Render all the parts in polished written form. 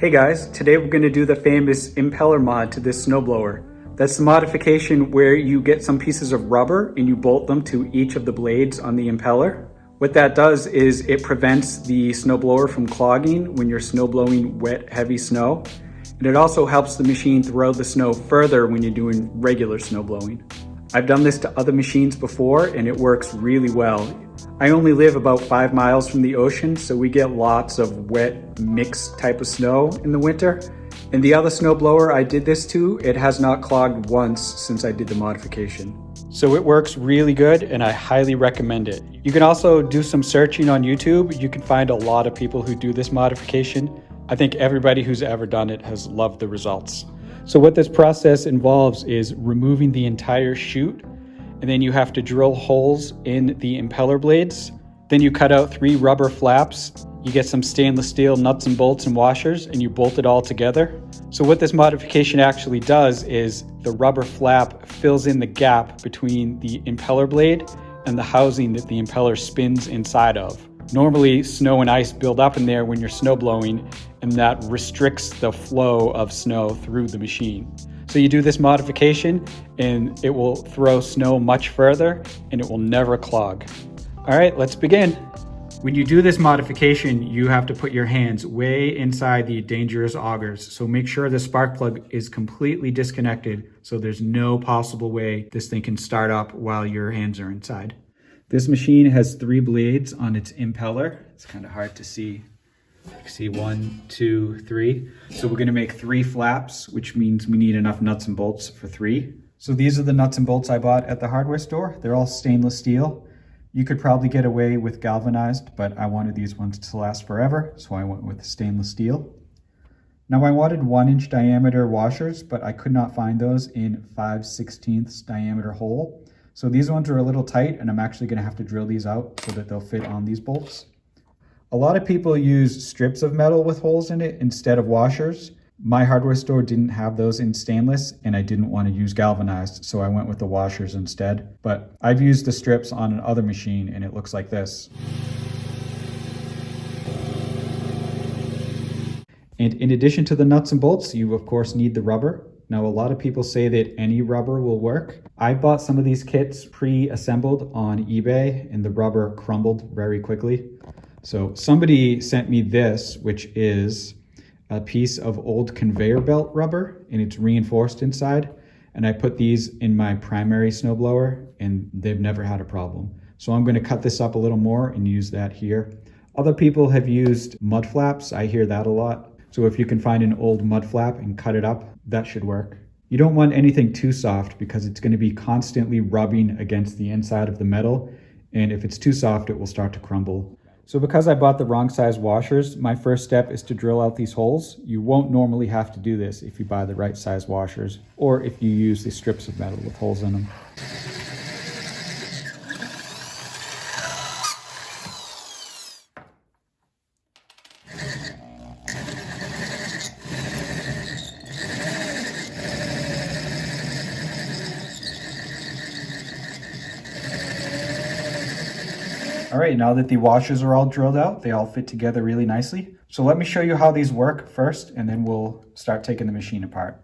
Hey guys, today we're going to do the famous impeller mod to this snowblower. That's the modification where you get some pieces of rubber and you bolt them to each of the blades on the impeller. What that does is it prevents the snowblower from clogging when you're snowblowing wet, heavy snow. And it also helps the machine throw the snow further when you're doing regular snowblowing. I've done this to other machines before and it works really well. I only live about 5 miles from the ocean, so we get lots of wet, mixed type of snow in the winter. And the other snowblower I did this to, it has not clogged once since I did the modification. So it works really good and I highly recommend it. You can also do some searching on YouTube. You can find a lot of people who do this modification. I think everybody who's ever done it has loved the results. So what this process involves is removing the entire chute, and then you have to drill holes in the impeller blades. Then you cut out 3 rubber flaps. You get some stainless steel nuts and bolts and washers, and you bolt it all together. So what this modification actually does is the rubber flap fills in the gap between the impeller blade and the housing that the impeller spins inside of. Normally, snow and ice build up in there when you're snow blowing, and that restricts the flow of snow through the machine. So you do this modification and it will throw snow much further and it will never clog. All right, let's begin. When you do this modification, you have to put your hands way inside the dangerous augers. So make sure the spark plug is completely disconnected so there's no possible way this thing can start up while your hands are inside. This machine has 3 blades on its impeller. It's kind of hard to see. You can see 1, 2, 3. So we're gonna make 3 flaps, which means we need enough nuts and bolts for 3. So these are the nuts and bolts I bought at the hardware store. They're all stainless steel. You could probably get away with galvanized, but I wanted these ones to last forever, so I went with stainless steel. Now I wanted 1-inch diameter washers, but I could not find those in 5/16 diameter hole. So these ones are a little tight, and I'm actually gonna have to drill these out so that they'll fit on these bolts. A lot of people use strips of metal with holes in it instead of washers. My hardware store didn't have those in stainless and I didn't want to use galvanized, so I went with the washers instead. But I've used the strips on another machine and it looks like this. And in addition to the nuts and bolts, you of course need the rubber. Now, a lot of people say that any rubber will work. I bought some of these kits pre-assembled on eBay and the rubber crumbled very quickly. So somebody sent me this, which is a piece of old conveyor belt rubber and it's reinforced inside. And I put these in my primary snowblower and they've never had a problem. So I'm going to cut this up a little more and use that here. Other people have used mud flaps. I hear that a lot. So if you can find an old mud flap and cut it up, that should work. You don't want anything too soft because it's going to be constantly rubbing against the inside of the metal. And if it's too soft, it will start to crumble. So because I bought the wrong size washers, my first step is to drill out these holes. You won't normally have to do this if you buy the right size washers or if you use the strips of metal with holes in them. All right, now that the washers are all drilled out, they all fit together really nicely. So let me show you how these work first, and then we'll start taking the machine apart.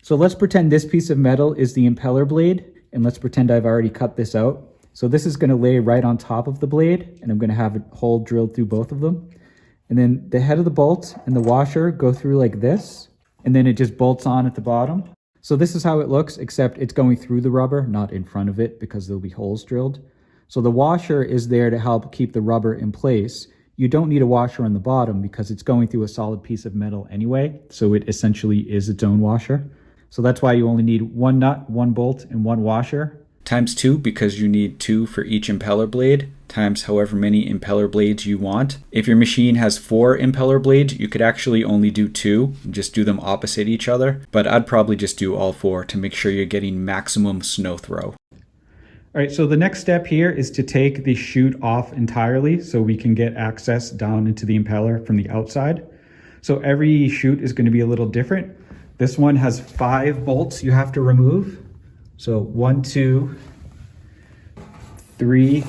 So let's pretend this piece of metal is the impeller blade, and let's pretend I've already cut this out. So this is gonna lay right on top of the blade, and I'm gonna have a hole drilled through both of them. And then the head of the bolt and the washer go through like this, and then it just bolts on at the bottom. So this is how it looks, except it's going through the rubber, not in front of it, because there'll be holes drilled. So the washer is there to help keep the rubber in place. You don't need a washer on the bottom because it's going through a solid piece of metal anyway. So it essentially is its own washer. So that's why you only need 1 nut, 1 bolt, and 1 washer. Times 2 because you need 2 for each impeller blade, times however many impeller blades you want. If your machine has 4 impeller blades, you could actually only do 2, just do them opposite each other. But I'd probably just do all 4 to make sure you're getting maximum snow throw. All right, so the next step here is to take the chute off entirely so we can get access down into the impeller from the outside. So every chute is going to be a little different. This one has 5 bolts you have to remove. So 1, 2, 3,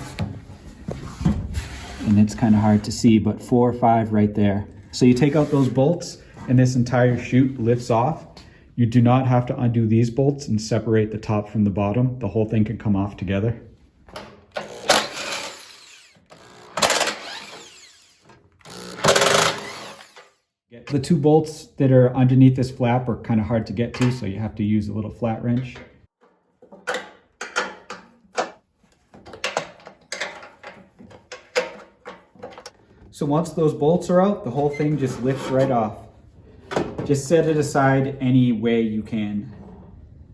and it's kind of hard to see, but 4 or 5 right there. So you take out those bolts and this entire chute lifts off, you do not have to undo these bolts and separate the top from the bottom. The whole thing can come off together. The two bolts that are underneath this flap are kind of hard to get to, so you have to use a little flat wrench. So once those bolts are out, the whole thing just lifts right off. Just set it aside any way you can.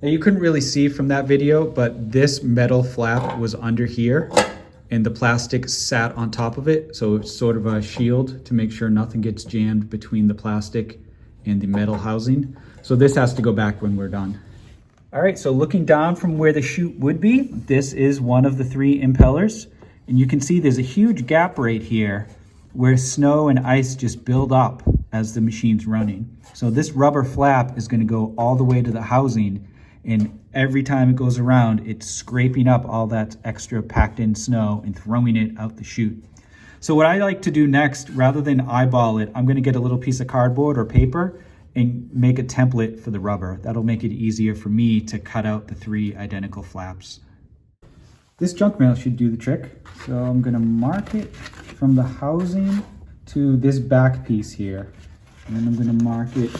Now you couldn't really see from that video, but this metal flap was under here and the plastic sat on top of it. So it's sort of a shield to make sure nothing gets jammed between the plastic and the metal housing. So this has to go back when we're done. All right, so looking down from where the chute would be, this is one of the 3 impellers. And you can see there's a huge gap right here where snow and ice just build up as the machine's running. So this rubber flap is gonna go all the way to the housing, and every time it goes around, it's scraping up all that extra packed in snow and throwing it out the chute. So what I like to do next, rather than eyeball it, I'm gonna get a little piece of cardboard or paper and make a template for the rubber. That'll make it easier for me to cut out the 3 identical flaps. This junk mail should do the trick. So I'm gonna mark it from the housing to this back piece here. And then I'm gonna mark it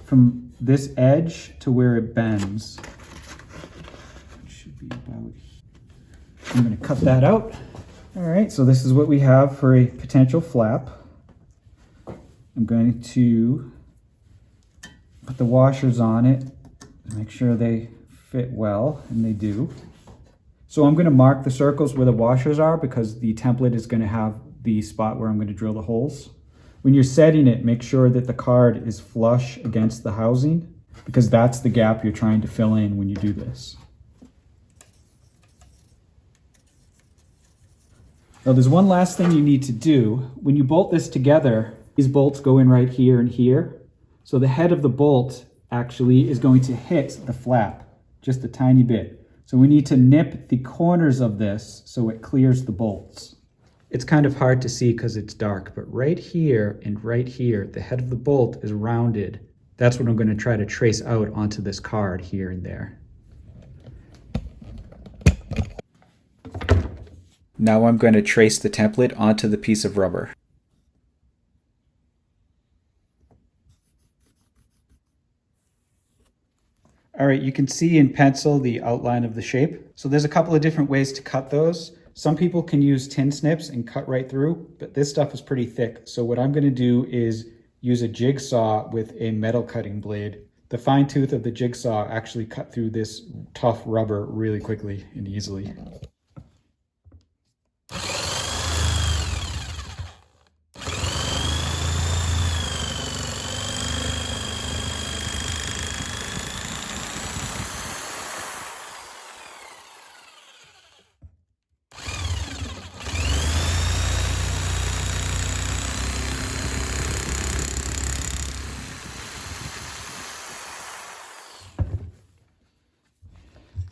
from this edge to where it bends. It should be about here. I'm gonna cut that out. All right, so this is what we have for a potential flap. I'm going to put the washers on it to make sure they fit well, and they do. So I'm gonna mark the circles where the washers are because the template is gonna have the spot where I'm gonna drill the holes. When you're setting it, make sure that the card is flush against the housing because that's the gap you're trying to fill in when you do this. Now there's one last thing you need to do. When you bolt this together, these bolts go in right here and here. So the head of the bolt actually is going to hit the flap just a tiny bit. So we need to nip the corners of this so it clears the bolts. It's kind of hard to see because it's dark, but right here and right here, the head of the bolt is rounded. That's what I'm going to try to trace out onto this card here and there. Now I'm going to trace the template onto the piece of rubber. All right, you can see in pencil the outline of the shape. So there's a couple of different ways to cut those. Some people can use tin snips and cut right through, but this stuff is pretty thick. So what I'm gonna do is use a jigsaw with a metal cutting blade. The fine tooth of the jigsaw actually cut through this tough rubber really quickly and easily.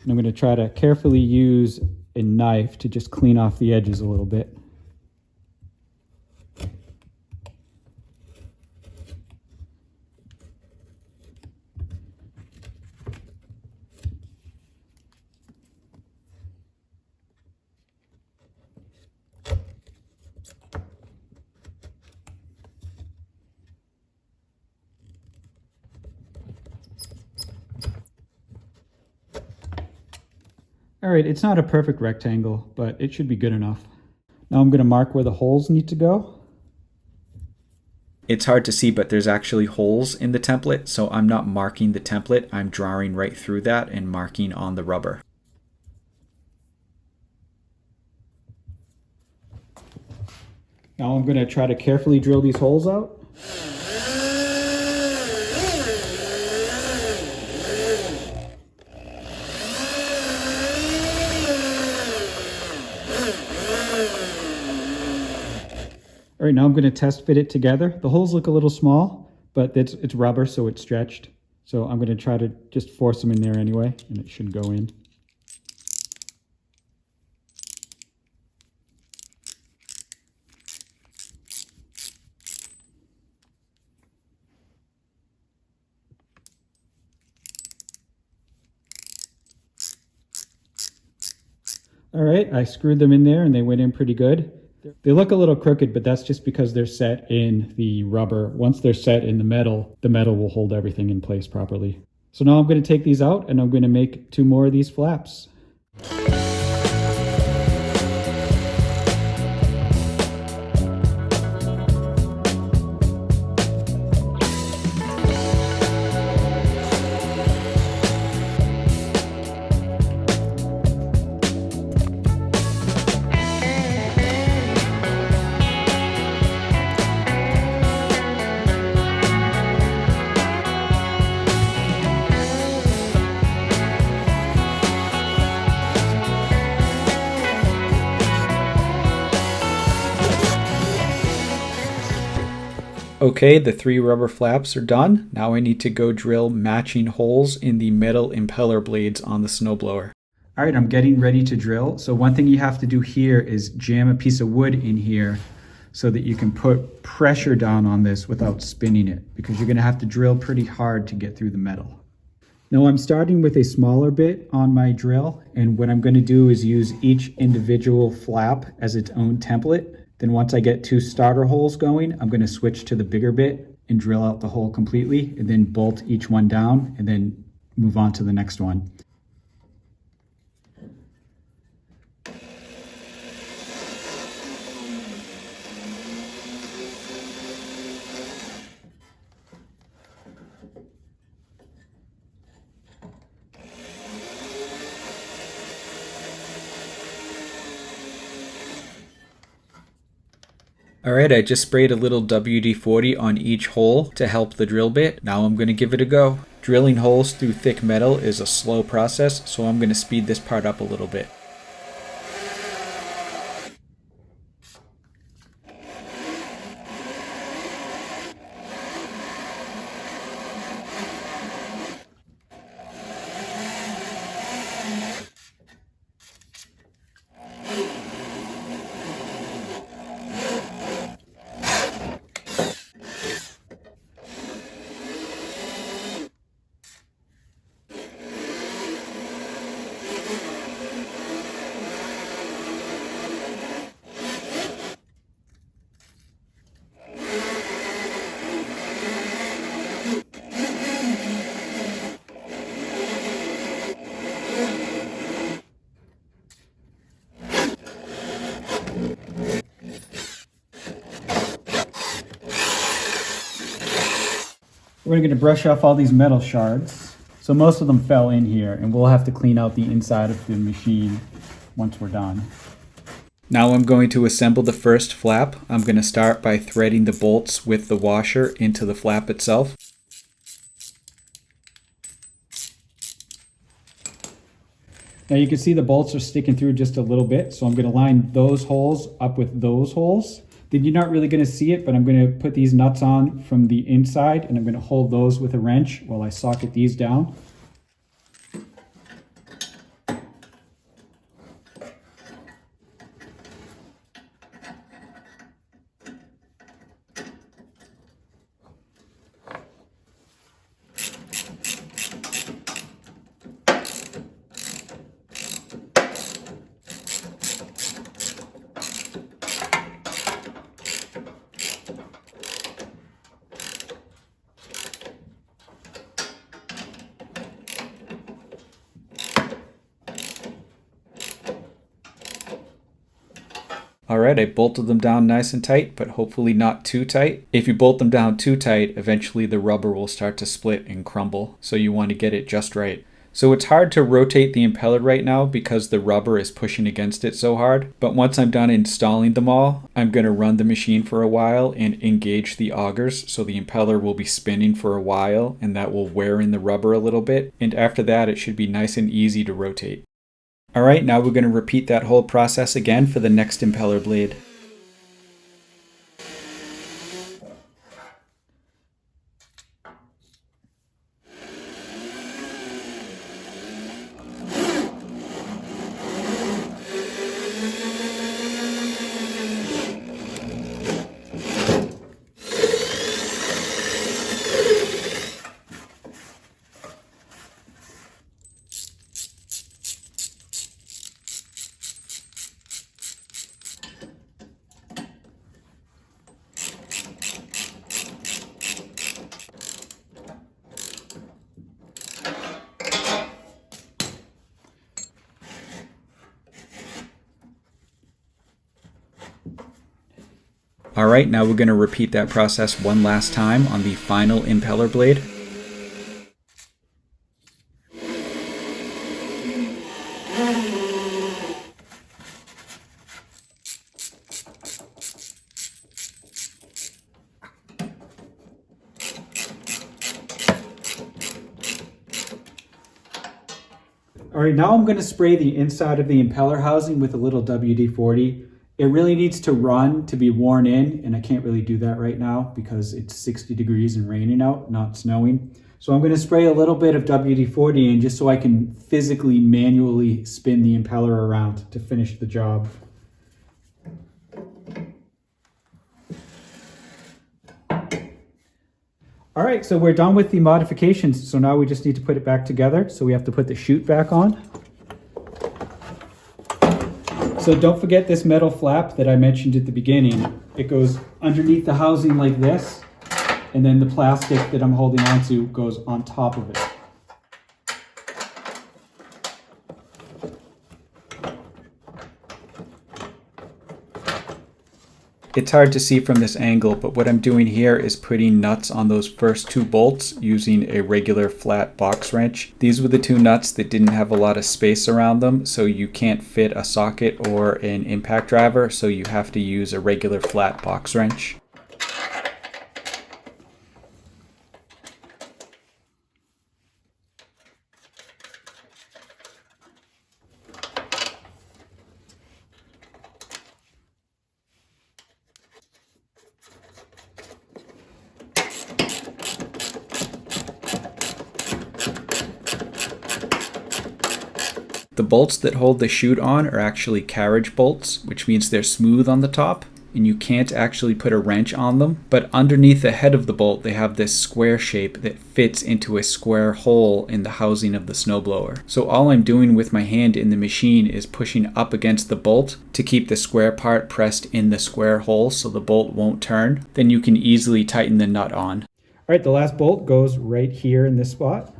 And I'm going to try to carefully use a knife to just clean off the edges a little bit. All right, it's not a perfect rectangle, but it should be good enough. Now I'm going to mark where the holes need to go. It's hard to see, but there's actually holes in the template, so I'm not marking the template. I'm drawing right through that and marking on the rubber. Now I'm going to try to carefully drill these holes out. All right, now I'm going to test fit it together. The holes look a little small, but it's rubber, so it's stretched. So I'm going to try to just force them in there anyway, and it should go in. All right, I screwed them in there and they went in pretty good. They look a little crooked, but that's just because they're set in the rubber. Once they're set in the metal will hold everything in place properly. So now I'm going to take these out and I'm going to make 2 more of these flaps. Okay, the 3 rubber flaps are done. Now I need to go drill matching holes in the metal impeller blades on the snowblower. All right, I'm getting ready to drill. So one thing you have to do here is jam a piece of wood in here so that you can put pressure down on this without spinning it, because you're gonna have to drill pretty hard to get through the metal. Now I'm starting with a smaller bit on my drill, and what I'm gonna do is use each individual flap as its own template. Then once I get 2 starter holes going, I'm going to switch to the bigger bit and drill out the hole completely, and then bolt each one down and then move on to the next one. Alright, I just sprayed a little WD-40 on each hole to help the drill bit. Now I'm going to give it a go. Drilling holes through thick metal is a slow process, so I'm going to speed this part up a little bit. We're going to brush off all these metal shards. So most of them fell in here, and we'll have to clean out the inside of the machine once we're done. Now I'm going to assemble the first flap. I'm going to start by threading the bolts with the washer into the flap itself. Now you can see the bolts are sticking through just a little bit, so I'm going to line those holes up with those holes. Then you're not really going to see it, but I'm going to put these nuts on from the inside, and I'm going to hold those with a wrench while I socket these down. Alright, I bolted them down nice and tight, but hopefully not too tight. If you bolt them down too tight, eventually the rubber will start to split and crumble, so you want to get it just right. So it's hard to rotate the impeller right now because the rubber is pushing against it so hard, but once I'm done installing them all, I'm going to run the machine for a while and engage the augers, so the impeller will be spinning for a while, and that will wear in the rubber a little bit, and after that it should be nice and easy to rotate. Alright, now we're going to repeat that whole process again for the next impeller blade. Alright, now we're going to repeat that process one last time on the final impeller blade. All right, now I'm going to spray the inside of the impeller housing with a little WD-40. It really needs to run to be worn in, and I can't really do that right now because it's 60 degrees and raining out, not snowing. So I'm going to spray a little bit of WD-40 in just so I can physically, manually spin the impeller around to finish the job. All right, so we're done with the modifications. So now we just need to put it back together. So we have to put the chute back on. So don't forget this metal flap that I mentioned at the beginning. It goes underneath the housing like this, and then the plastic that I'm holding onto goes on top of it. It's hard to see from this angle, but what I'm doing here is putting nuts on those first two bolts using a regular flat box wrench. These were the two nuts that didn't have a lot of space around them, so you can't fit a socket or an impact driver, so you have to use a regular flat box wrench. The bolts that hold the chute on are actually carriage bolts, which means they're smooth on the top, and you can't actually put a wrench on them. But underneath the head of the bolt, they have this square shape that fits into a square hole in the housing of the snowblower. So all I'm doing with my hand in the machine is pushing up against the bolt to keep the square part pressed in the square hole so the bolt won't turn. Then you can easily tighten the nut on. All right, the last bolt goes right here in this spot.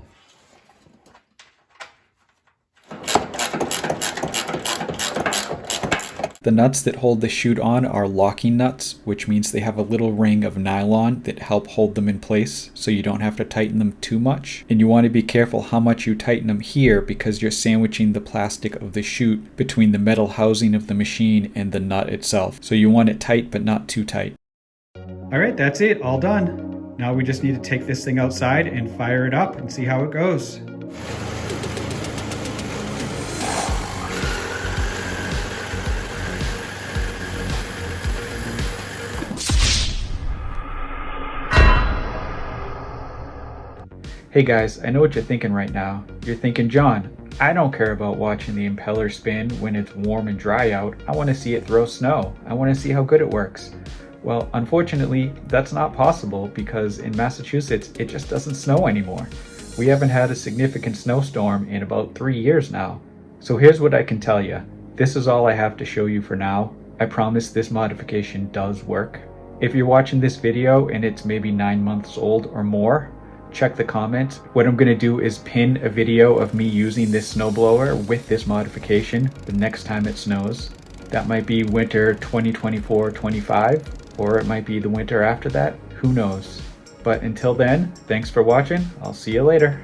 The nuts that hold the chute on are locking nuts, which means they have a little ring of nylon that help hold them in place so you don't have to tighten them too much. And you want to be careful how much you tighten them here because you're sandwiching the plastic of the chute between the metal housing of the machine and the nut itself. So you want it tight but not too tight. All right, that's it, all done. Now we just need to take this thing outside and fire it up and see how it goes. Hey guys, I know what you're thinking right now. You're thinking, John, I don't care about watching the impeller spin when it's warm and dry out. I want to see it throw snow. I want to see how good it works. Well, unfortunately, that's not possible because in Massachusetts, it just doesn't snow anymore. We haven't had a significant snowstorm in about 3 years now. So here's what I can tell you. This is all I have to show you for now. I promise this modification does work. If you're watching this video and it's maybe 9 months old or more, check the comments. What I'm going to do is pin a video of me using this snowblower with this modification the next time it snows. That might be winter 2024-25, or it might be the winter after that. Who knows? But until then, thanks for watching. I'll see you later.